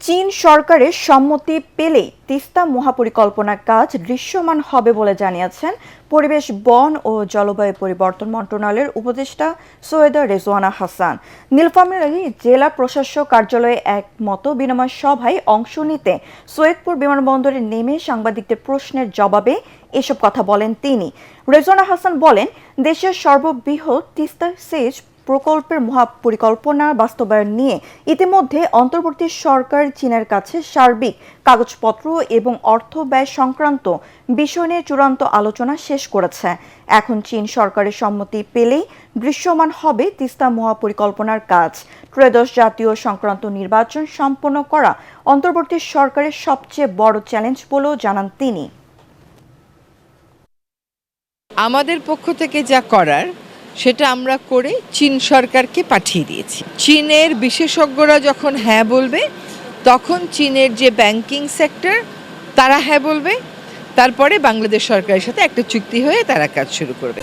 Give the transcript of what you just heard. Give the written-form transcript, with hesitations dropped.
চীন সরকারের সম্মতি পেলেই তিস্তা মহাপরিকল্পনার কাজ দৃশ্যমান হবে বলে জানিয়েছেন পরিবেশ, বন ও জলবায়ু পরিবর্তন মন্ত্রণালয়ের উপদেষ্টা সৈয়দা রেজওয়ানা হাসান। নীলফামারী জেলা প্রশাসক কার্যালয়ে এক মত বিনিময় সভায় অংশ নিতে সৈয়দপুর বিমানবন্দরে নেমে সাংবাদিকদের প্রশ্নের জবাবে এসব কথা বলেন তিনি। রেজওয়ানা হাসান বলেন, দেশের সর্ববৃহৎ তিস্তা সেচ প্রকল্পের মহাপরিকল্পনা বাস্তবায়ন নিয়ে ইতিমধ্যে অন্তর্বর্তী সরকার চীনের কাছে সার্বিক কাগজপত্র এবং অর্থ ব্যয় সংক্রান্ত বিষয় নিয়ে চূড়ান্ত আলোচনা শেষ করেছে। এখন চীন সরকারের সম্মতি পেলেই দৃশ্যমান হবে তিস্তা মহাপরিকল্পনার কাজ। ত্রয়োদশ জাতীয় সংক্রান্ত নির্বাচন সম্পন্ন করা অন্তর্বর্তী সরকারের সবচেয়ে বড় চ্যালেঞ্জ বলেও জানান তিনি। আমাদের পক্ষ থেকে যা করার সেটা আমরা করে চীন সরকারকে পাঠিয়ে দিয়েছি। চীনের বিশেষজ্ঞরা যখন হ্যাঁ বলবে, তখন চীনের যে ব্যাংকিং সেক্টর তারা হ্যাঁ বলবে, তারপরে বাংলাদেশ সরকারের সাথে একটা চুক্তি হয়ে তারা কাজ শুরু করবে।